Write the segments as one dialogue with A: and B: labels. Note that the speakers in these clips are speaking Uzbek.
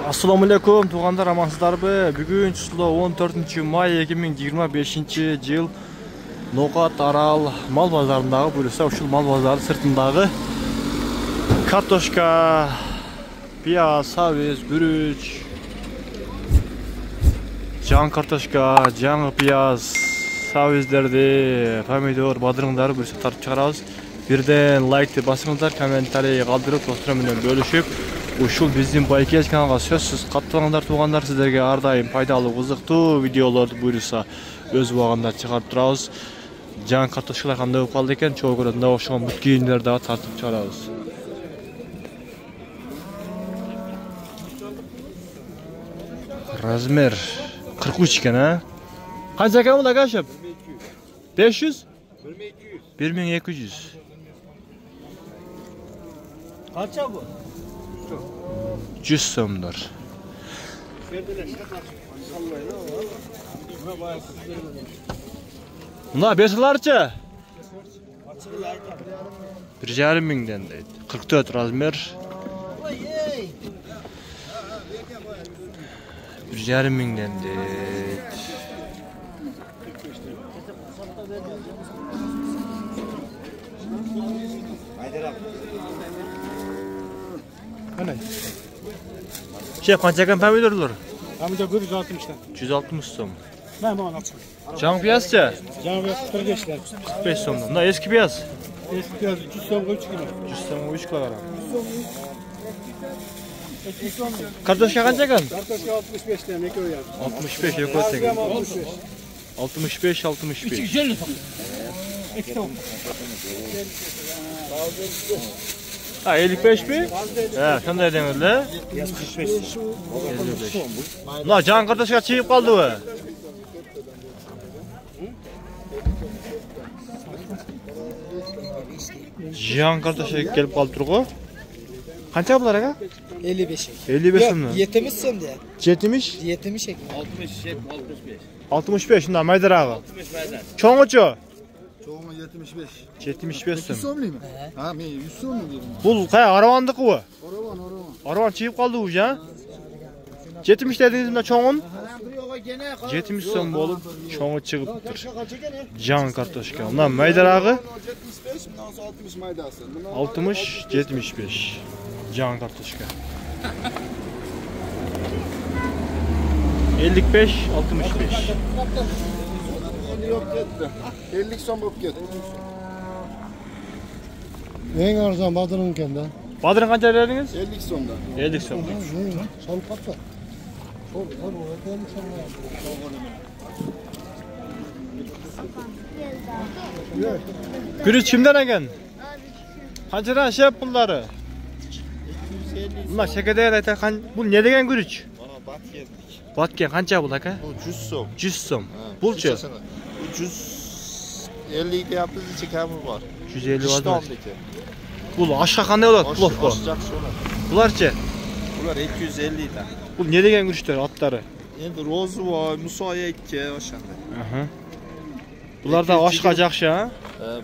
A: Assalamu alaikum tuğanlar, amansızlarбы? Бүгүн число 14 май 2025 жыл Ноқат Арал мал базарындағы бөліса, ушул мал базары сыртындағы картошка, пияз, сабыз, күрүч, жаңы картошка, жаңы пияз, сабыздерди, помидор, бадырыңдарды бөлісе тартып чыгарабыз. Бирден лайкты басыңыздар, комментарий калтырып, достор менен бөлүшүп, ушул биздин Байкеш каналга сөзсүз катталыңдар тугандар. Сиздерге ар дайым пайдалуу, кызыктуу видеолорду буйруса өз убагында чыгарып турабыз. Жаңы картошкалар кандай болуп калды экен, чогуу көрөндө окшогон бүт кийимдерди дагы тартып чыгарабыз. Размер 43 экен, а? Канча экен бул агашып? 500? 1200.
B: Kaça bu?
A: 100 so'mdir. Buna bersalarchi? 1,5 mingdan deydi. 44 razmer. 1,5 mingdan deydi. Şey, qancha ekan pomidorlar?
B: Pomidor 160'dan.
A: 160 so'm.
B: Ben bana açayım.
A: Жаңы piyazcha?
B: Жаңы piyaz 45'ler.
A: 45 so'mdan. Bunda eski piyaz?
B: Eski piyaz 300 so'mga 3 kilo.
A: 100 so'mga 3 kilogram. Kartoshka qancha ekan?
B: Kartoshka 65'den ne koyar?
A: 65 yok öteki. 65 65.
B: 250 so'm. 2 so'm.
A: Ha 55 mi? He, şunday denirler.
B: 55.
A: 55. Buna can kartoshka çiğip kaldı bu. Can kartoshka gelip kaldı turgu. Kança bular aga?
C: 55.
A: 55 mi?
C: 70 so'm de.
A: 70?
C: 70 ekan.
B: 65.
A: 65 şunda maydar ağa.
B: 65 maydar.
A: Çoğucu?
D: Çoğuma 75.
A: 75 so'm.
D: 2 so'mli mi? Ha, men 100 so'm dedim.
A: Bu kaya aravandık bu.
D: Oravan.
A: Aravan çiğip kaldı bu ya. 70 dediniz mi çoğun? 70 so'm bolup çoğu çıkıptır. Can kartoshka. Bundan maydar ağı?
D: 75, bundan 60 maydası.
A: 60 75. Can kartoshka. 55 65.
D: Yok gitti. 50 so'm bo'lib ketdi.
B: Eng arzon badırın kenda.
A: Badırın kança verdiniz?
D: 50 so'mdan.
A: 50 so'm.
B: Sol kapta.
A: Gürüç kimden eken? Kançadan şey yap bunları? Bunlar şekedeğe ayta bu ne degen gürüç?
D: Bana bat geldik.
A: Batken kança bul aka?
D: Bu 100 so'm.
A: 100 so'm. Bulçu?
D: Bu 150 de yaptığınız için kamil var.
A: 150 var mı?
D: İşte
A: Bul aşağı kanday olar bulak bu.
D: Aşacak sonra.
A: Bularçı?
D: Bunlar 250 de.
A: Bu ne degen gürüçler atları?
D: Endi rozu var, musaya ikke oşanda.
A: Aha. Bular da aşkacak şey ha?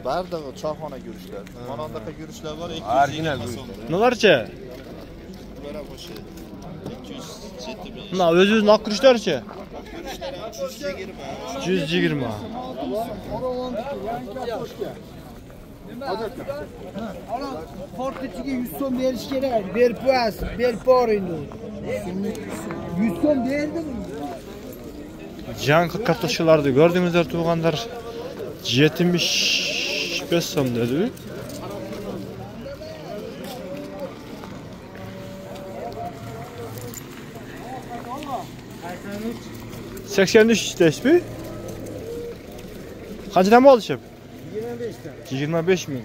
D: Barda çoxona görüşler. Manandaka görüşler var.
B: Orijinal görüşler.
A: Nelarçı?
D: Bana boşu. 270.
A: Buna özünün ak gürüçlerçi?
D: 120.
A: 120.
C: Fortiçiga 100 so'm berish kerak. Ber pas, ber porindu. 100 so'm berdim.
A: Can kartoshkalardı gördüğünüzler tuğanlar 75 so'm dedi. ...83 despi. Kaçtan mı alışıp? 25 milyon.